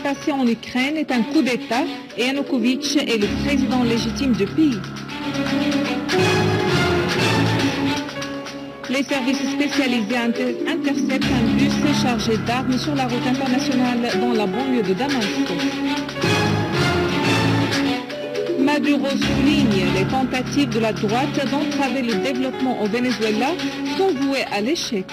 passé en Ukraine est un coup d'État et Yanukovych est le président légitime du pays. Les services spécialisés interceptent un bus chargé d'armes sur la route internationale dans la banlieue de Damas. Maduro souligne les tentatives de la droite d'entraver le développement au Venezuela sont vouées à l'échec.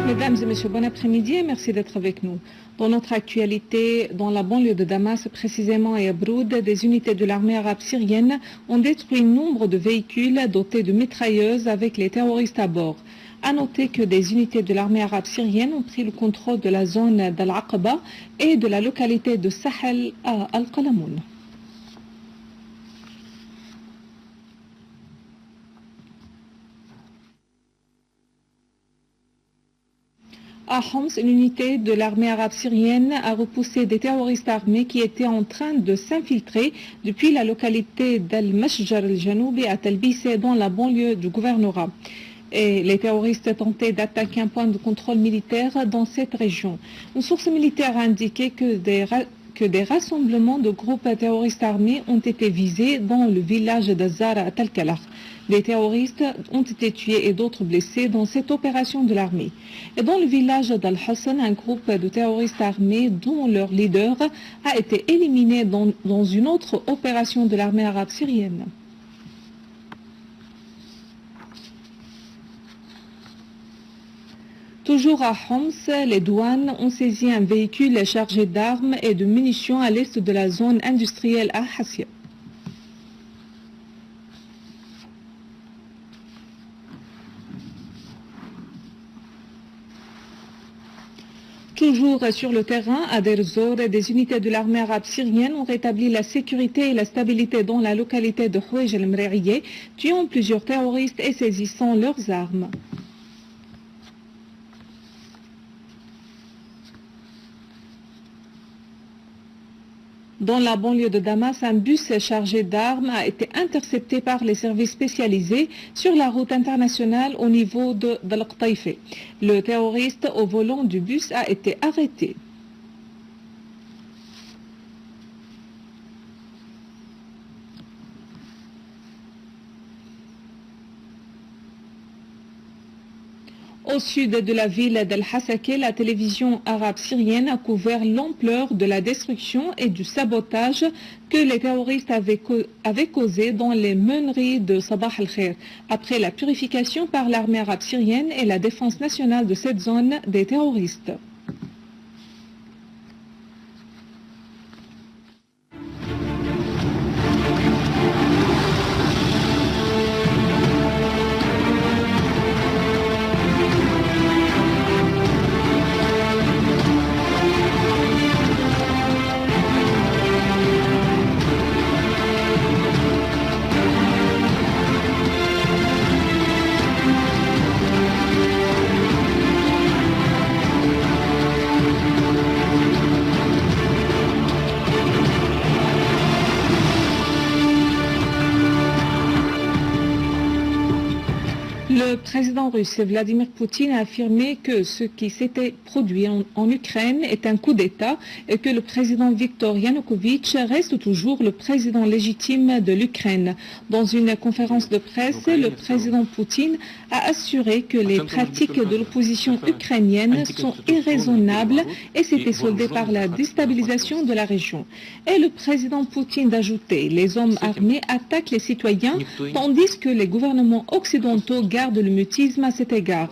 Mesdames et messieurs, bon après-midi et merci d'être avec nous. Dans notre actualité, dans la banlieue de Damas, précisément à Yabroud, des unités de l'armée arabe syrienne ont détruit nombre de véhicules dotés de mitrailleuses avec les terroristes à bord. À noter que des unités de l'armée arabe syrienne ont pris le contrôle de la zone d'Al-Aqaba et de la localité de Sahel à Al-Qalamoun. À Homs, une unité de l'armée arabe syrienne a repoussé des terroristes armés qui étaient en train de s'infiltrer depuis la localité d'Al-Mashjar al-Janoubi à Talbissé dans la banlieue du gouvernorat. Et les terroristes tentaient d'attaquer un point de contrôle militaire dans cette région. Une source militaire a indiqué que des rassemblements de groupes terroristes armés ont été visés dans le village d'Azara à Talkalar. Des terroristes ont été tués et d'autres blessés dans cette opération de l'armée. Et dans le village d'Al-Hassan, un groupe de terroristes armés dont leur leader a été éliminé dans une autre opération de l'armée arabe syrienne. Toujours à Homs, les douanes ont saisi un véhicule chargé d'armes et de munitions à l'est de la zone industrielle à Hassia. Toujours sur le terrain, à Deir Zor, des unités de l'armée arabe syrienne ont rétabli la sécurité et la stabilité dans la localité de Houej el-Mre'iyeh, tuant plusieurs terroristes et saisissant leurs armes. Dans la banlieue de Damas, un bus chargé d'armes a été intercepté par les services spécialisés sur la route internationale au niveau de Al-Qtaifeh. Le terroriste au volant du bus a été arrêté. Au sud de la ville d'Al-Hasakeh, la télévision arabe syrienne a couvert l'ampleur de la destruction et du sabotage que les terroristes avaient causé dans les meuneries de Sabah al-Khair, après la purification par l'armée arabe syrienne et la défense nationale de cette zone des terroristes. Le président russe Vladimir Poutine a affirmé que ce qui s'était produit en Ukraine est un coup d'État et que le président Viktor Yanukovych reste toujours le président légitime de l'Ukraine. Dans une conférence de presse, le président Poutine a assuré que les pratiques de l'opposition ukrainienne sont irraisonnables et s'étaient soldées par la déstabilisation de la région. Et le président Poutine d'ajouter, les hommes armés attaquent les citoyens tandis que les gouvernements occidentaux gardent le mutisme à cet égard.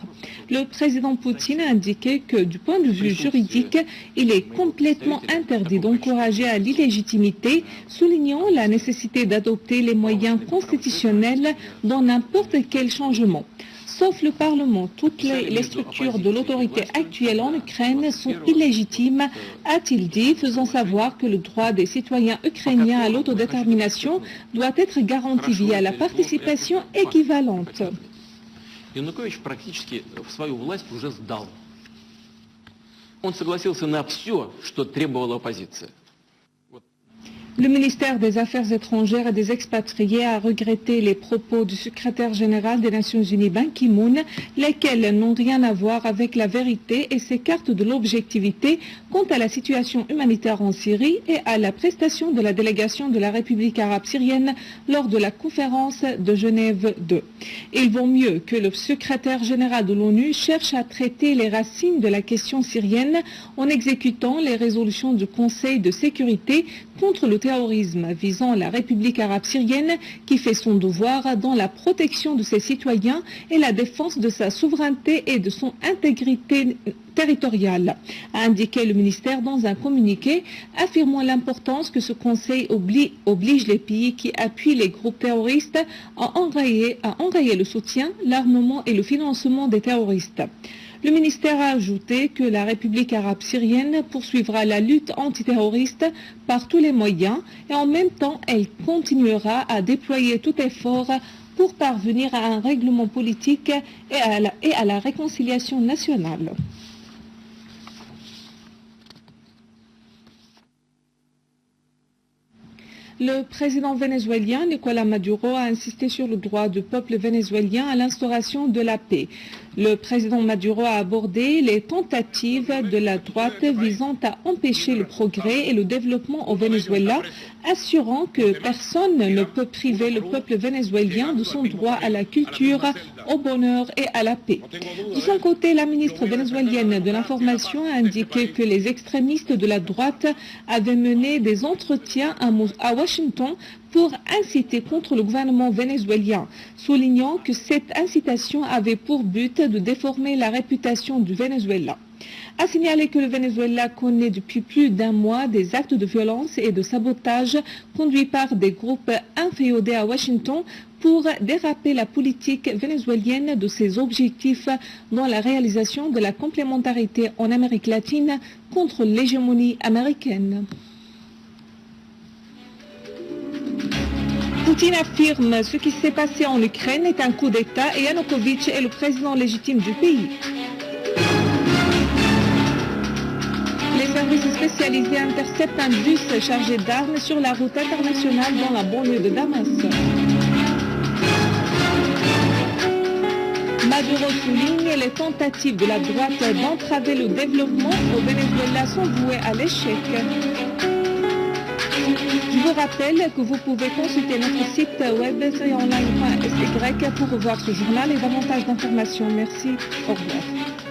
Le président Poutine a indiqué que du point de vue juridique, il est complètement interdit d'encourager à l'illégitimité, soulignant la nécessité d'adopter les moyens constitutionnels dans n'importe quel changement. Sauf le Parlement, toutes les structures de l'autorité actuelle en Ukraine sont illégitimes, a-t-il dit, faisant savoir que le droit des citoyens ukrainiens à l'autodétermination doit être garanti via la participation équivalente. Янукович практически свою власть уже сдал. Он согласился на все, что требовала оппозиция. Le ministère des Affaires étrangères et des expatriés a regretté les propos du secrétaire général des Nations Unies Ban Ki-moon, lesquels n'ont rien à voir avec la vérité et s'écartent de l'objectivité quant à la situation humanitaire en Syrie et à la prestation de la délégation de la République arabe syrienne lors de la conférence de Genève 2. Il vaut mieux que le secrétaire général de l'ONU cherche à traiter les racines de la question syrienne en exécutant les résolutions du Conseil de sécurité contre le terrorisme visant la République arabe syrienne qui fait son devoir dans la protection de ses citoyens et la défense de sa souveraineté et de son intégrité territoriale, a indiqué le ministère dans un communiqué, affirmant l'importance que ce conseil oblige les pays qui appuient les groupes terroristes à enrayer le soutien, l'armement et le financement des terroristes. Le ministère a ajouté que la République arabe syrienne poursuivra la lutte antiterroriste par tous les moyens et en même temps elle continuera à déployer tout effort pour parvenir à un règlement politique et à la réconciliation nationale. Le président vénézuélien Nicolás Maduro a insisté sur le droit du peuple vénézuélien à l'instauration de la paix. Le président Maduro a abordé les tentatives de la droite visant à empêcher le progrès et le développement au Venezuela, assurant que personne ne peut priver le peuple vénézuélien de son droit à la culture, au bonheur et à la paix. De son côté, la ministre vénézuélienne de l'Information a indiqué que les extrémistes de la droite avaient mené des entretiens à Washington pour inciter contre le gouvernement vénézuélien, soulignant que cette incitation avait pour but de déformer la réputation du Venezuela. A signalé que le Venezuela connaît depuis plus d'un mois des actes de violence et de sabotage conduits par des groupes inféodés à Washington pour déraper la politique vénézuélienne de ses objectifs dans la réalisation de la complémentarité en Amérique latine contre l'hégémonie américaine. Poutine affirme ce qui s'est passé en Ukraine est un coup d'État et Yanukovych est le président légitime du pays. Les services spécialisés interceptent un bus chargé d'armes sur la route internationale dans la banlieue de Damas. Maduro souligne les tentatives de la droite d'entraver le développement au Venezuela sont vouées à l'échec. Je vous rappelle que vous pouvez consulter notre site web syriaonline.sy pour revoir ce journal et davantage d'informations. Merci. Au revoir.